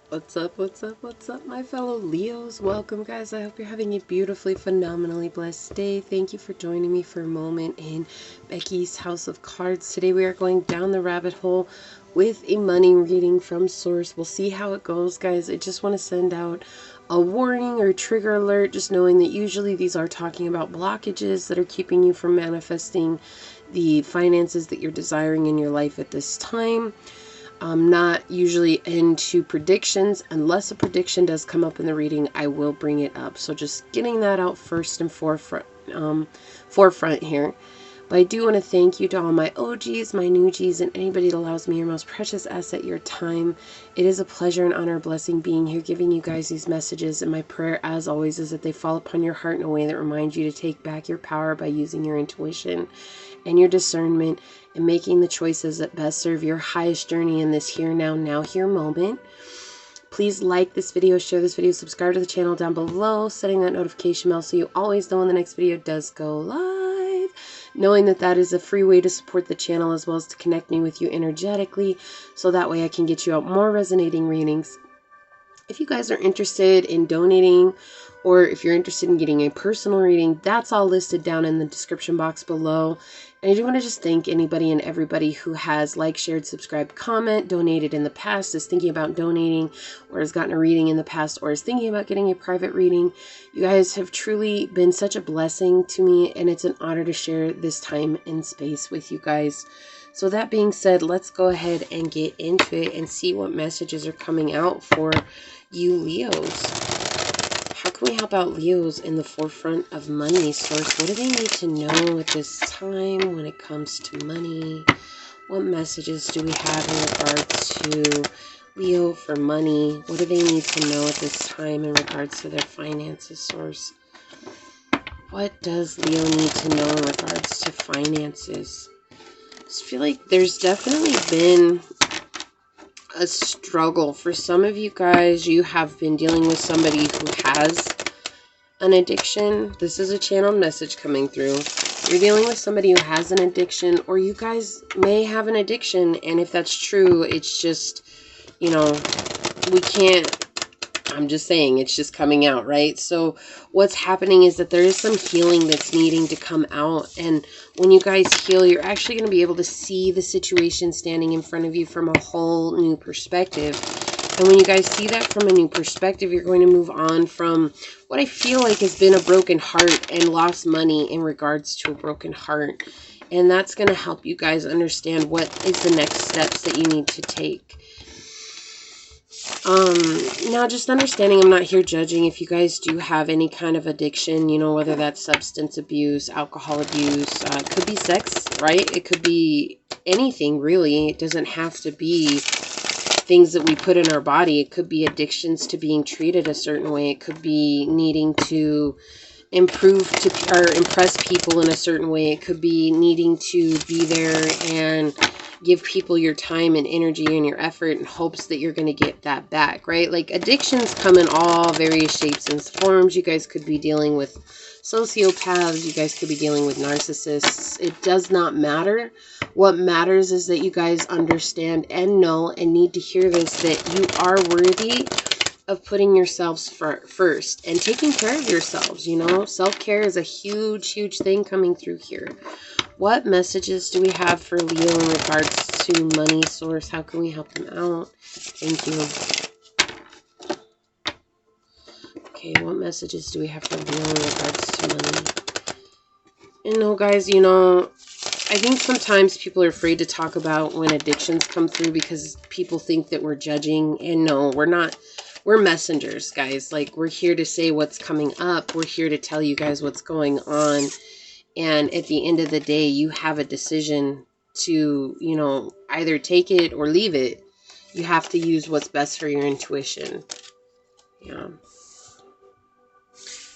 What's up, what's up, what's up, my fellow Leos? Welcome, guys. I hope you're having a beautifully, phenomenally blessed day. Thank you for joining me for a moment in Becky's House of Cards. Today we are going down the rabbit hole with a money reading from Source. We'll see how it goes, guys. I just want to send out a warning or trigger alert, just knowing that usually these are talking about blockages that are keeping you from manifesting the finances that you're desiring in your life at this time. I'm not usually into predictions. Unless a prediction does come up in the reading, I will bring it up. So just getting that out first and forefront here. But I do want to thank you to all my OGs, my new Gs, and anybody that allows me your most precious asset, your time. It is a pleasure and honor, blessing being here, giving you guys these messages. And my prayer, as always, is that they fall upon your heart in a way that reminds you to take back your power by using your intuition and your discernment and making the choices that best serve your highest journey in this here, now, here moment. Please like this video, share this video, subscribe to the channel down below, setting that notification bell so you always know when the next video does go live. Knowing that that is a free way to support the channel as well as to connect me with you energetically, so that way I can get you out more resonating readings. If you guys are interested in donating, or if you're interested in getting a personal reading, that's all listed down in the description box below. And I do want to just thank anybody and everybody who has liked, shared, subscribed, comment, donated in the past, is thinking about donating, or has gotten a reading in the past, or is thinking about getting a private reading. You guys have truly been such a blessing to me, and it's an honor to share this time and space with you guys. So that being said, let's go ahead and get into it and see what messages are coming out for you Leos. How can we help out Leos in the forefront of money? Source, what do they need to know at this time when it comes to money? What messages do we have in regards to Leo for money? What do they need to know at this time in regards to their finances? Source, what does Leo need to know in regards to finances? I just feel like there's definitely been a struggle for some of you guys. You have been dealing with somebody who has an addiction. This is a channeled message coming through. You're dealing with somebody who has an addiction, or you guys may have an addiction, and if that's true, it's just, you know, we can't, I'm just saying, it's just coming out, right? So what's happening is that there is some healing that's needing to come out. And when you guys heal, you're actually going to be able to see the situation standing in front of you from a whole new perspective. And when you guys see that from a new perspective, you're going to move on from what I feel like has been a broken heart and lost money in regards to a broken heart. And that's going to help you guys understand what is the next steps that you need to take. Now just understanding, I'm not here judging if you guys do have any kind of addiction, you know, whether that's substance abuse, alcohol abuse, it could be sex, right? It could be anything, really. It doesn't have to be things that we put in our body. It could be addictions to being treated a certain way. It could be needing to improve to or impress people in a certain way. It could be needing to be there and give people your time and energy and your effort in hopes that you're going to get that back, right? Like, addictions come in all various shapes and forms. You guys could be dealing with sociopaths. You guys could be dealing with narcissists. It does not matter. What matters is that you guys understand and know and need to hear this, that you are worthy of putting yourselves first and taking care of yourselves. You know, self-care is a huge, huge thing coming through here. What messages do we have for Leo in regards to money? Source, how can we help them out? Thank you. Okay, what messages do we have for Leo in regards to money? And no, guys, you know, I think sometimes people are afraid to talk about when addictions come through because people think that we're judging. And no, we're not. We're messengers, guys. Like, we're here to say what's coming up. We're here to tell you guys what's going on. And at the end of the day, you have a decision to, you know, either take it or leave it. You have to use what's best for your intuition. Yeah.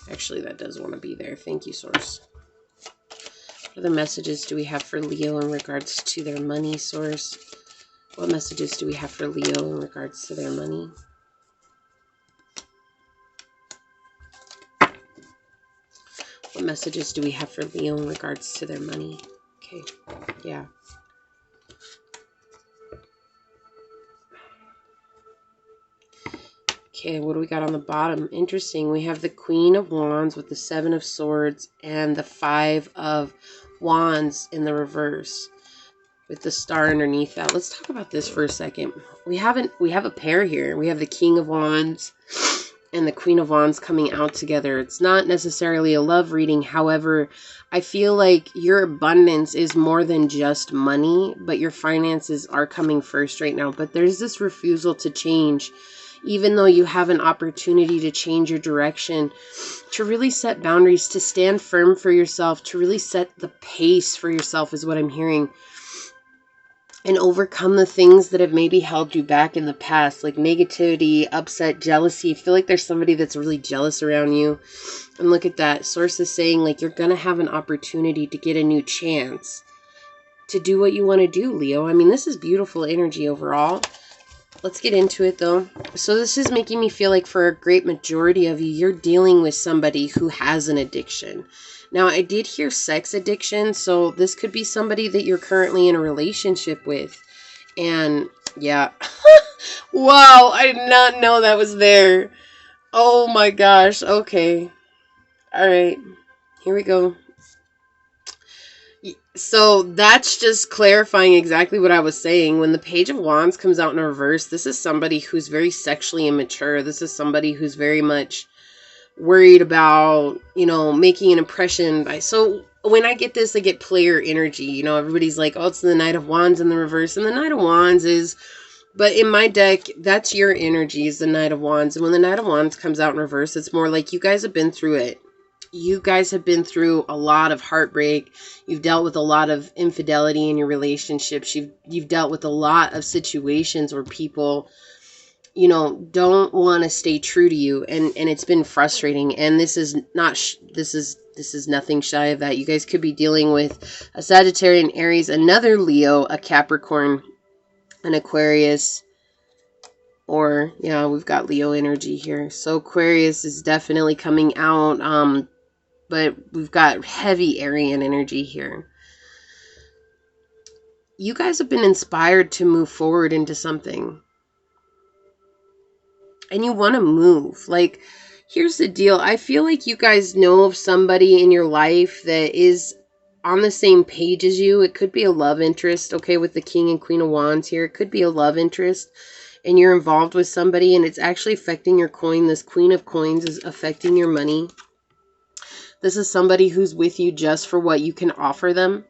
Actually, that does want to be there. Thank you, Source. What other messages do we have for Leo in regards to their money? Source, what messages do we have for Leo in regards to their money? What messages do we have for Leo in regards to their money? Okay, yeah. Okay, what do we got on the bottom? Interesting. We have the Queen of Wands with the Seven of Swords and the Five of Wands in the reverse with the star underneath that. Let's talk about this for a second. We have a pair here. We have the King of Wands and the Queen of Wands coming out together. It's not necessarily a love reading. However, I feel like your abundance is more than just money, but your finances are coming first right now. But there's this refusal to change, even though you have an opportunity to change your direction, to really set boundaries, to stand firm for yourself, to really set the pace for yourself is what I'm hearing. And overcome the things that have maybe held you back in the past, like negativity, upset, jealousy. I feel like there's somebody that's really jealous around you. And look at that. Source is saying like you're going to have an opportunity to get a new chance to do what you want to do, Leo. I mean, this is beautiful energy overall. Let's get into it though. So this is making me feel like for a great majority of you, you're dealing with somebody who has an addiction. Now, I did hear sex addiction, so this could be somebody that you're currently in a relationship with. And yeah, wow, I did not know that was there. Oh my gosh, okay. All right, here we go. So that's just clarifying exactly what I was saying. When the Page of Wands comes out in reverse, this is somebody who's very sexually immature. This is somebody who's very much worried about, you know, making an impression. So when I get this, I get player energy. You know, everybody's like, oh, it's the Knight of Wands in the reverse. And the Knight of Wands is, but in my deck, that's your energy, is the Knight of Wands. And when the Knight of Wands comes out in reverse, it's more like you guys have been through it. You guys have been through a lot of heartbreak. You've dealt with a lot of infidelity in your relationships. You've dealt with a lot of situations where people, you know, don't want to stay true to you, and it's been frustrating. And this is not this is nothing shy of that. You guys could be dealing with a Sagittarius, an Aries, another Leo, a Capricorn, an Aquarius, or yeah, we've got Leo energy here. So Aquarius is definitely coming out, but we've got heavy Arian energy here. You guys have been inspired to move forward into something. And you want to move. Like, here's the deal. I feel like you guys know of somebody in your life that is on the same page as you. It could be a love interest, okay, with the King and Queen of Wands here. It could be a love interest, and you're involved with somebody, and it's actually affecting your coin. This Queen of Coins is affecting your money. This is somebody who's with you just for what you can offer them.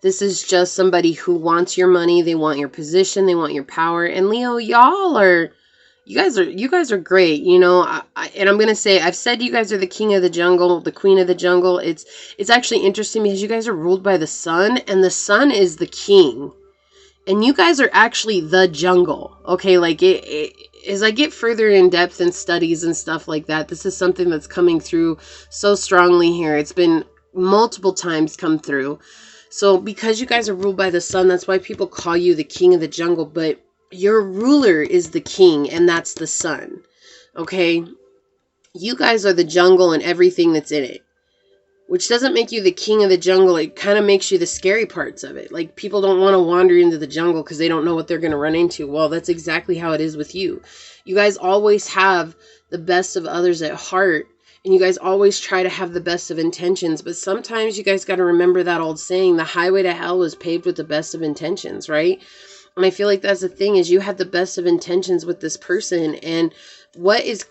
This is just somebody who wants your money. They want your position. They want your power. And Leo, you guys are great. You know, and I'm going to say, I've said you guys are the king of the jungle, the queen of the jungle. It's actually interesting because you guys are ruled by the sun, and the sun is the king. And you guys are actually the jungle. Okay, like as I get further in depth in studies and stuff like that, this is something that's coming through so strongly here. It's been multiple times come through. So because you guys are ruled by the sun, that's why people call you the king of the jungle. But your ruler is the king, and that's the sun. Okay? You guys are the jungle and everything that's in it. Which doesn't make you the king of the jungle. It kind of makes you the scary parts of it. Like, people don't want to wander into the jungle because they don't know what they're going to run into. Well, that's exactly how it is with you. You guys always have the best of others at heart. And you guys always try to have the best of intentions. But sometimes you guys got to remember that old saying, the highway to hell was paved with the best of intentions, right? And I feel like that's the thing, is you had the best of intentions with this person. And what is,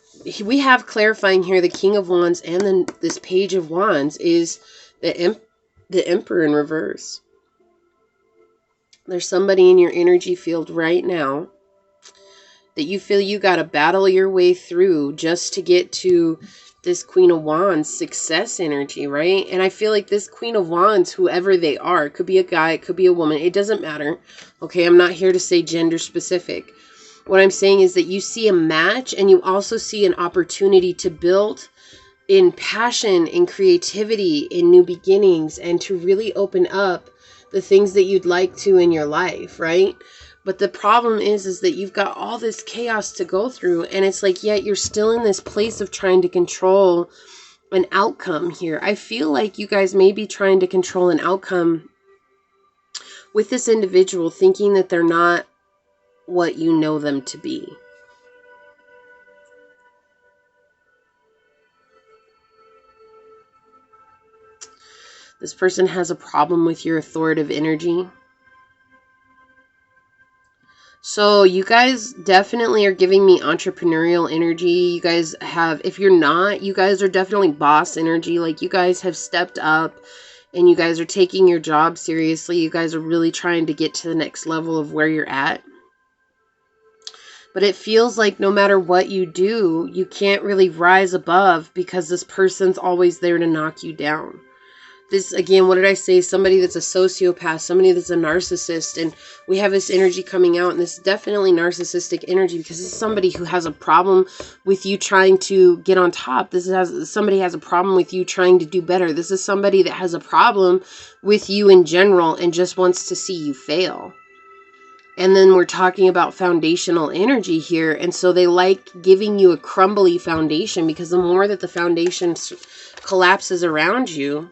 we have clarifying here, the King of Wands and then this Page of Wands is the Emperor in reverse. There's somebody in your energy field right now that you feel you got to battle your way through just to get to this Queen of Wands success energy, right? And I feel like this Queen of Wands, whoever they are, it could be a guy, it could be a woman, it doesn't matter. Okay, I'm not here to say gender specific. What I'm saying is that you see a match, and you also see an opportunity to build in passion, in creativity, in new beginnings, and to really open up the things that you'd like to in your life, right? But the problem is that you've got all this chaos to go through, and it's like, yet you're still in this place of trying to control an outcome here. I feel like you guys may be trying to control an outcome with this individual, thinking that they're not what you know them to be. This person has a problem with your authoritative energy. So you guys definitely are giving me entrepreneurial energy. You guys have, if you're not, you guys are definitely boss energy. Like you guys have stepped up and you guys are taking your job seriously. You guys are really trying to get to the next level of where you're at. But it feels like no matter what you do, you can't really rise above because this person's always there to knock you down. This, again, what did I say? Somebody that's a sociopath, somebody that's a narcissist, and we have this energy coming out, and this is definitely narcissistic energy because this is somebody who has a problem with you trying to get on top. Somebody has a problem with you trying to do better. This is somebody that has a problem with you in general and just wants to see you fail. And then we're talking about foundational energy here, and so they like giving you a crumbly foundation because the more that the foundation collapses around you,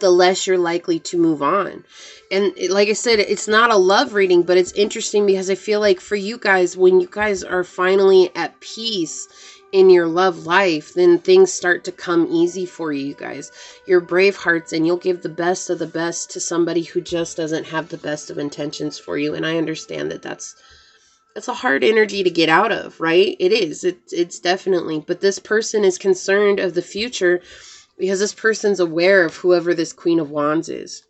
the less you're likely to move on. And like I said, it's not a love reading, but it's interesting because I feel like for you guys, when you guys are finally at peace in your love life, then things start to come easy for you guys. You're brave hearts and you'll give the best of the best to somebody who just doesn't have the best of intentions for you. And I understand that that's a hard energy to get out of, right? It is. It's definitely. But this person is concerned of the future because this person's aware of whoever this Queen of Wands is.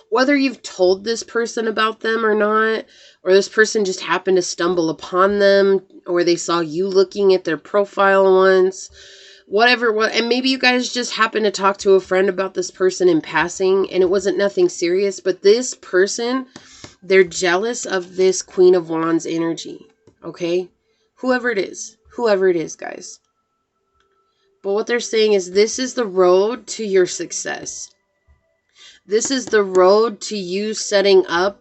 Whether you've told this person about them or not, or this person just happened to stumble upon them, or they saw you looking at their profile once, whatever. And maybe you guys just happened to talk to a friend about this person in passing, and it wasn't nothing serious, but this person, they're jealous of this Queen of Wands energy, okay? Whoever it is, guys. But what they're saying is this is the road to your success. This is the road to you setting up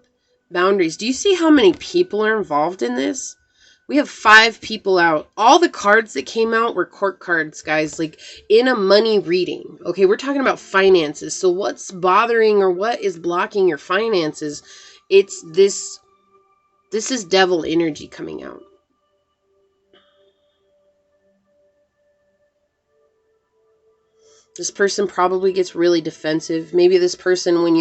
boundaries. Do you see how many people are involved in this? We have 5 people out. All the cards that came out were court cards, guys, like in a money reading. Okay, we're talking about finances. So what's bothering or what is blocking your finances? It's this is devil energy coming out. This person probably gets really defensive. Maybe this person, when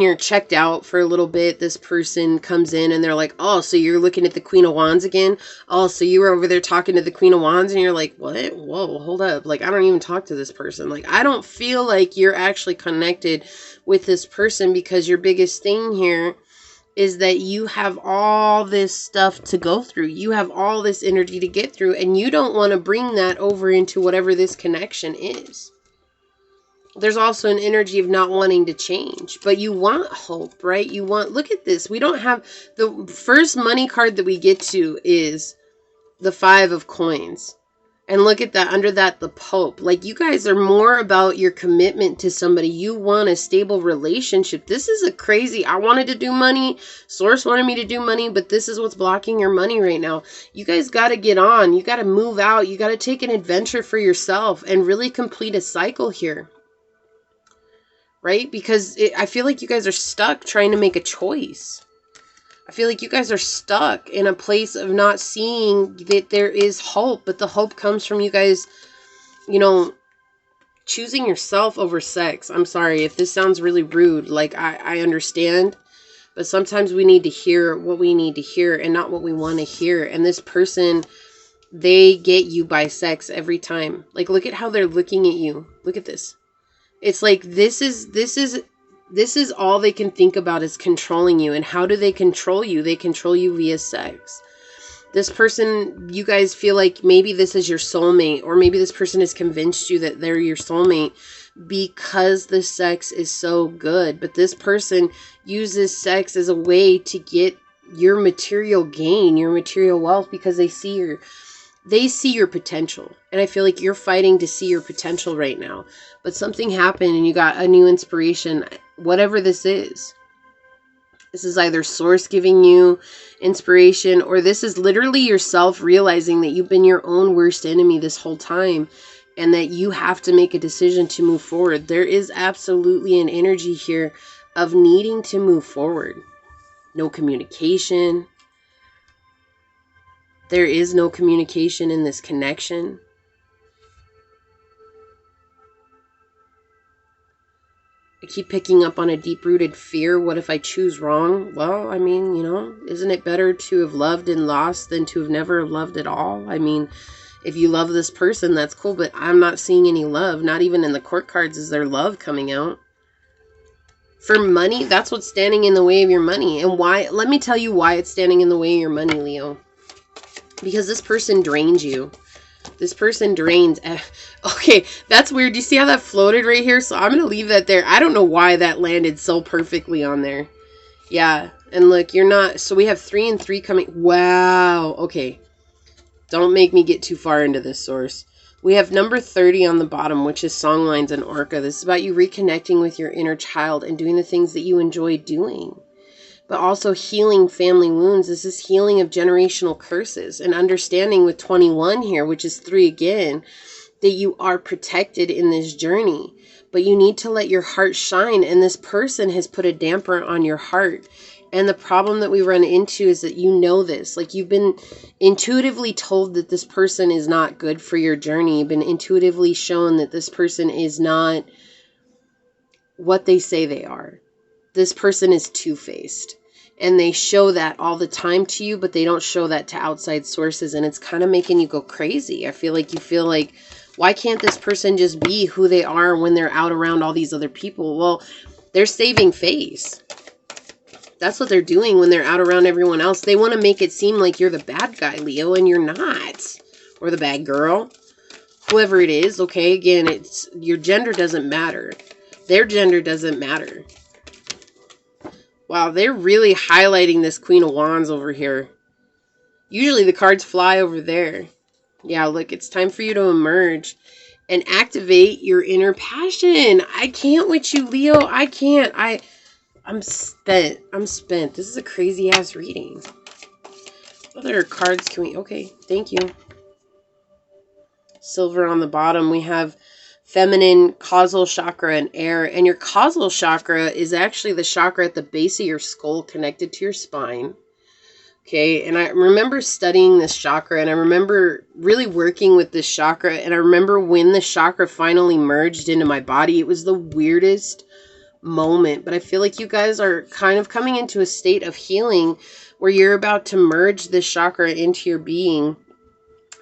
you're checked out for a little bit, this person comes in and they're like, oh, so you're looking at the Queen of Wands again? Oh, so you were over there talking to the Queen of Wands, and you're like, what? Whoa, hold up. Like, I don't even talk to this person. Like, I don't feel like you're actually connected with this person because your biggest thing here is that you have all this stuff to go through. You have all this energy to get through, and you don't want to bring that over into whatever this connection is. There's also an energy of not wanting to change, but you want hope, right? You want, look at this. We don't have, the first money card that we get to is the 5 of coins. And look at that, under that, the Pope. Like, you guys are more about your commitment to somebody. You want a stable relationship. This is a crazy, I wanted to do money. Source wanted me to do money, but this is what's blocking your money right now. You guys got to get on. You got to move out. You got to take an adventure for yourself and really complete a cycle here. Right? Because I feel like you guys are stuck trying to make a choice. I feel like you guys are stuck in a place of not seeing that there is hope. But the hope comes from you guys, you know, choosing yourself over sex. I'm sorry if this sounds really rude. Like, I understand. But sometimes we need to hear what we need to hear and not what we want to hear. And this person, they get you by sex every time. Like, look at how they're looking at you. Look at this. It's like this is all they can think about is controlling you. And how do they control you? They control you via sex. This person, you guys feel like maybe this is your soulmate, or maybe this person has convinced you that they're your soulmate because the sex is so good. But this person uses sex as a way to get your material gain, your material wealth, because they see your potential. And I feel like you're fighting to see your potential right now. But something happened and you got a new inspiration. Whatever this is. This is either source giving you inspiration, or this is literally yourself realizing that you've been your own worst enemy this whole time and that you have to make a decision to move forward. There is absolutely an energy here of needing to move forward. No communication. There is no communication in this connection. I keep picking up on a deep-rooted fear. What if I choose wrong? Well, I mean, you know, isn't it better to have loved and lost than to have never loved at all? I mean, if you love this person, that's cool, but I'm not seeing any love. Not even in the court cards is there love coming out. For money, that's what's standing in the way of your money. And why? Let me tell you why it's standing in the way of your money, Leo. Because this person drains you. This person drains. Okay, that's weird. Do you see how that floated right here? So I'm going to leave that there. I don't know why that landed so perfectly on there. Yeah, and look, you're not. So we have 3 and 3 coming. Wow. Okay. Don't make me get too far into this source. We have number 30 on the bottom, which is Songlines and Orca. This is about you reconnecting with your inner child and doing the things that you enjoy doing. But also healing family wounds. This is healing of generational curses and understanding with 21 here, which is 3 again, that you are protected in this journey. But you need to let your heart shine, and this person has put a damper on your heart. And the problem that we run into is that you know this. Like, you've been intuitively told that this person is not good for your journey. You've been intuitively shown that this person is not what they say they are. This person is two-faced. And they show that all the time to you, but they don't show that to outside sources. And it's kind of making you go crazy. I feel like you feel like, why can't this person just be who they are when they're out around all these other people? Well, they're saving face. That's what they're doing when they're out around everyone else. They want to make it seem like you're the bad guy, Leo, and you're not. Or the bad girl. Whoever it is, okay? Again, it's your gender doesn't matter. Their gender doesn't matter. Wow, they're really highlighting this Queen of Wands over here. Usually the cards fly over there. Yeah, look, it's time for you to emerge and activate your inner passion. I can't with you, Leo. I can't. I'm spent. I'm spent. This is a crazy ass reading. What other cards can we... Okay, thank you. Silver on the bottom. We have feminine, causal chakra, and air. And your causal chakra is actually the chakra at the base of your skull connected to your spine. Okay, and I remember studying this chakra, and I remember really working with this chakra, and I remember when the chakra finally merged into my body. It was the weirdest moment, but I feel like you guys are kind of coming into a state of healing where you're about to merge this chakra into your being,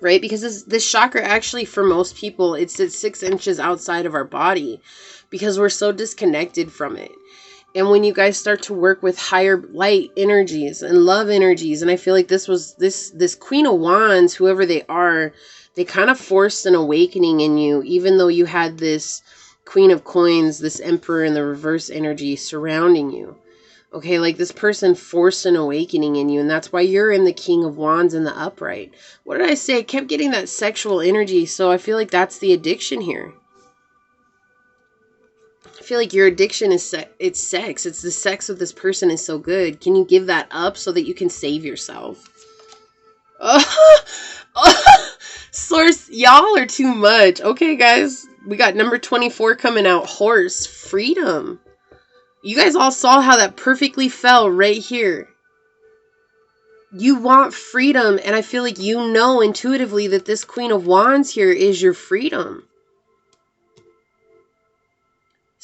right? Because this chakra actually, for most people, it's at 6 inches outside of our body because we're so disconnected from it. And when you guys start to work with higher light energies and love energies, and I feel like this Queen of Wands, whoever they are, they kind of forced an awakening in you, even though you had this Queen of Coins, this Emperor in the reverse energy surrounding you. Okay, like this person forced an awakening in you, and that's why you're in the King of Wands in the upright. What did I say? I kept getting that sexual energy, so I feel like that's the addiction here. I feel like your addiction is it's sex. It's the sex of this person is so good. Can you give that up so that you can save yourself? Source, y'all are too much. Okay, guys. We got number 24 coming out. Horse. Freedom. You guys all saw how that perfectly fell right here. You want freedom, and I feel like you know intuitively that this Queen of Wands here is your freedom.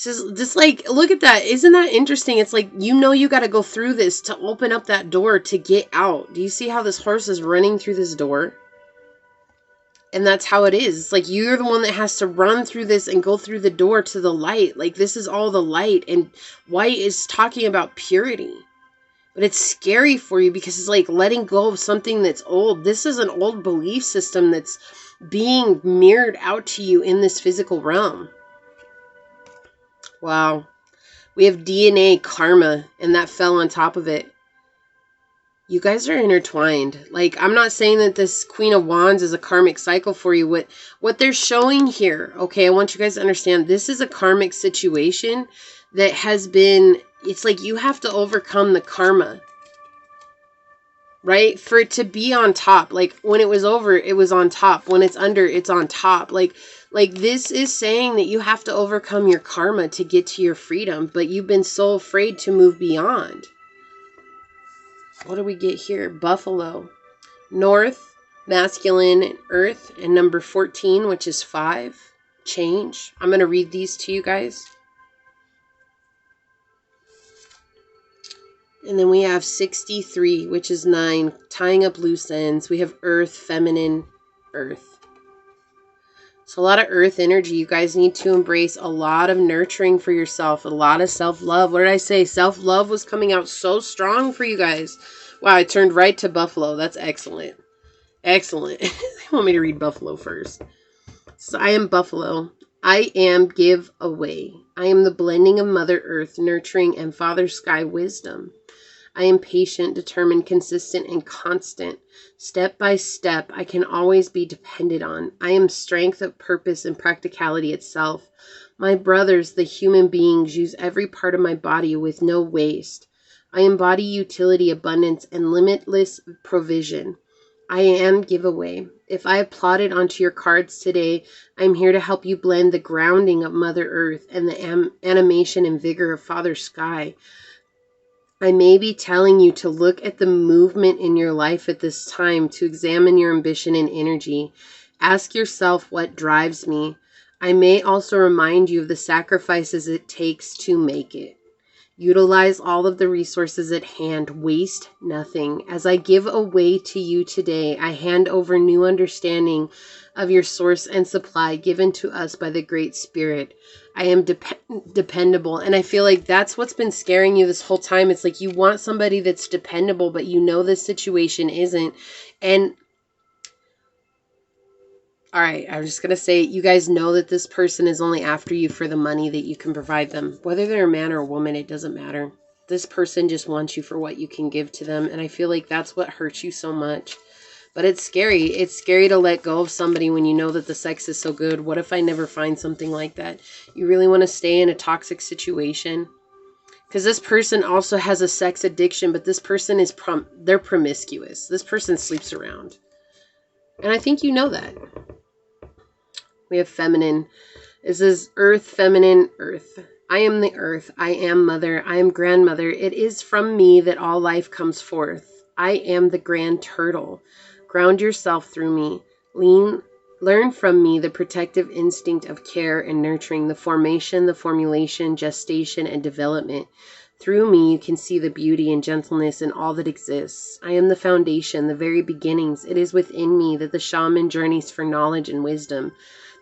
Just like, look at that. Isn't that interesting? It's like, you know, you got to go through this to open up that door to get out. Do you see how this horse is running through this door? And that's how it is. It's like you're the one that has to run through this and go through the door to the light. Like, this is all the light. And white is talking about purity. But it's scary for you because it's like letting go of something that's old. This is an old belief system that's being mirrored out to you in this physical realm. Wow. We have DNA karma, and that fell on top of it. You guys are intertwined. Like, I'm not saying that this Queen of Wands is a karmic cycle for you. What they're showing here, okay, I want you guys to understand, this is a karmic situation that has been, it's like you have to overcome the karma, right? For it to be on top. Like, when it was over, it was on top. When it's under, it's on top. Like this is saying that you have to overcome your karma to get to your freedom, but you've been so afraid to move beyond. What do we get here? Buffalo. North, masculine, earth, and number 14, which is 5. Change. I'm going to read these to you guys. And then we have 63, which is 9, tying up loose ends. We have earth, feminine, earth. So a lot of earth energy. You guys need to embrace a lot of nurturing for yourself, a lot of self-love. What did I say? Self-love was coming out so strong for you guys. Wow, I turned right to Buffalo. That's excellent. Excellent. They want me to read Buffalo first. So I am Buffalo. I am give away. I am the blending of Mother Earth, nurturing, and Father Sky wisdom. I am patient, determined, consistent, and constant. Step by step, I can always be depended on. I am strength of purpose and practicality itself. My brothers, the human beings, use every part of my body with no waste. I embody utility, abundance, and limitless provision. I am giveaway. If I have plotted onto your cards today, I'm here to help you blend the grounding of Mother Earth and the animation and vigor of Father Sky. I may be telling you to look at the movement in your life at this time, to examine your ambition and energy. Ask yourself what drives me. I may also remind you of the sacrifices it takes to make it. Utilize all of the resources at hand. Waste nothing. As I give away to you today, I hand over new understanding of your source and supply given to us by the Great Spirit. I am dependable. And I feel like that's what's been scaring you this whole time. It's like you want somebody that's dependable, but you know this situation isn't. And all right, I'm just going to say, you guys know that this person is only after you for the money that you can provide them. Whether they're a man or a woman, it doesn't matter. This person just wants you for what you can give to them. And I feel like that's what hurts you so much. But it's scary. It's scary to let go of somebody when you know that the sex is so good. What if I never find something like that? You really want to stay in a toxic situation? Because this person also has a sex addiction, but this person is they're promiscuous. This person sleeps around. And I think you know that. We have feminine. This is earth, feminine, earth. I am the earth. I am mother. I am grandmother. It is from me that all life comes forth. I am the grand turtle. Ground yourself through me. Learn from me the protective instinct of care and nurturing, the formation, the formulation, gestation, and development. Through me, you can see the beauty and gentleness in all that exists. I am the foundation, the very beginnings. It is within me that the shaman journeys for knowledge and wisdom.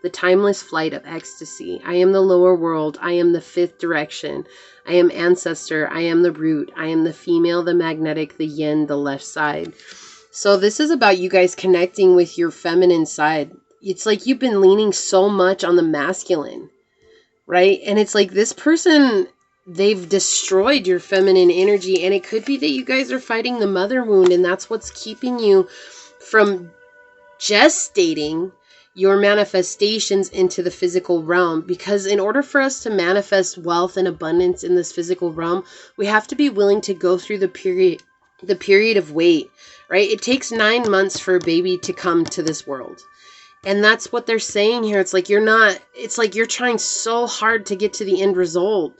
The timeless flight of ecstasy. I am the lower world. I am the fifth direction. I am ancestor. I am the root. I am the female, the magnetic, the yin, the left side. So this is about you guys connecting with your feminine side. It's like you've been leaning so much on the masculine, right? And it's like this person, they've destroyed your feminine energy. And it could be that you guys are fighting the mother wound, and that's what's keeping you from gestating your manifestations into the physical realm. Because in order for us to manifest wealth and abundance in this physical realm, we have to be willing to go through the period of wait, right? It takes 9 months for a baby to come to this world. And that's what they're saying here. It's like you're trying so hard to get to the end result,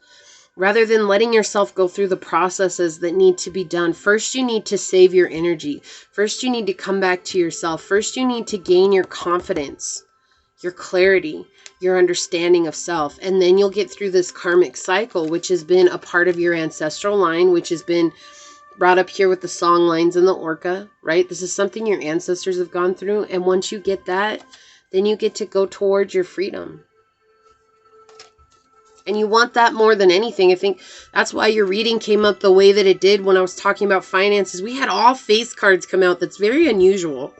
rather than letting yourself go through the processes that need to be done. First, you need to save your energy. First, you need to come back to yourself. First, you need to gain your confidence, your clarity, your understanding of self. And then you'll get through this karmic cycle, which has been a part of your ancestral line, which has been brought up here with the song lines and the orca, right? This is something your ancestors have gone through. And once you get that, then you get to go towards your freedom. And you want that more than anything. I think that's why your reading came up the way that it did when I was talking about finances. We had all face cards come out. That's very unusual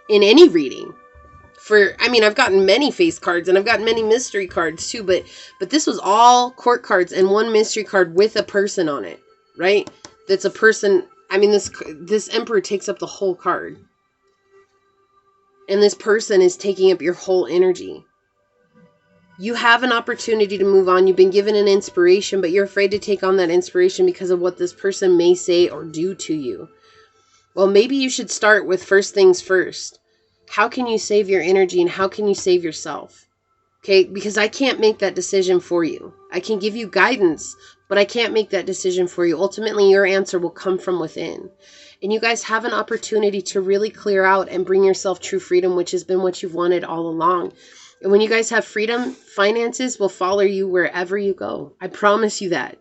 in any reading. I've gotten many face cards and I've gotten many mystery cards too, but this was all court cards and one mystery card with a person on it, right? That's a person. This emperor takes up the whole card. And this person is taking up your whole energy. You have an opportunity to move on. You've been given an inspiration, but you're afraid to take on that inspiration because of what this person may say or do to you. Well, maybe you should start with first things first. How can you save your energy and how can you save yourself? Okay, because I can't make that decision for you. I can give you guidance, but I can't make that decision for you. Ultimately, your answer will come from within. And you guys have an opportunity to really clear out and bring yourself true freedom, which has been what you've wanted all along. And when you guys have freedom, finances will follow you wherever you go. I promise you that.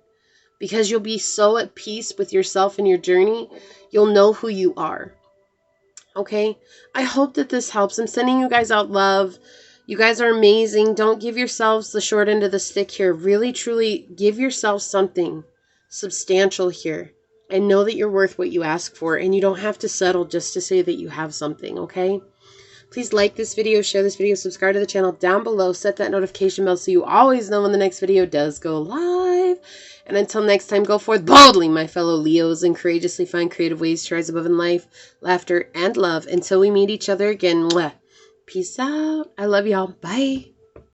because you'll be so at peace with yourself and your journey. You'll know who you are. Okay? I hope that this helps. I'm sending you guys out love. You guys are amazing. Don't give yourselves the short end of the stick here. Really, truly give yourself something substantial here. And know that you're worth what you ask for. And you don't have to settle just to say that you have something, okay? Please like this video, share this video, subscribe to the channel down below. Set that notification bell so you always know when the next video does go live. And until next time, go forth boldly, my fellow Leos, and courageously find creative ways to rise above in life, laughter, and love. Until we meet each other again. Mwah. Peace out. I love y'all. Bye.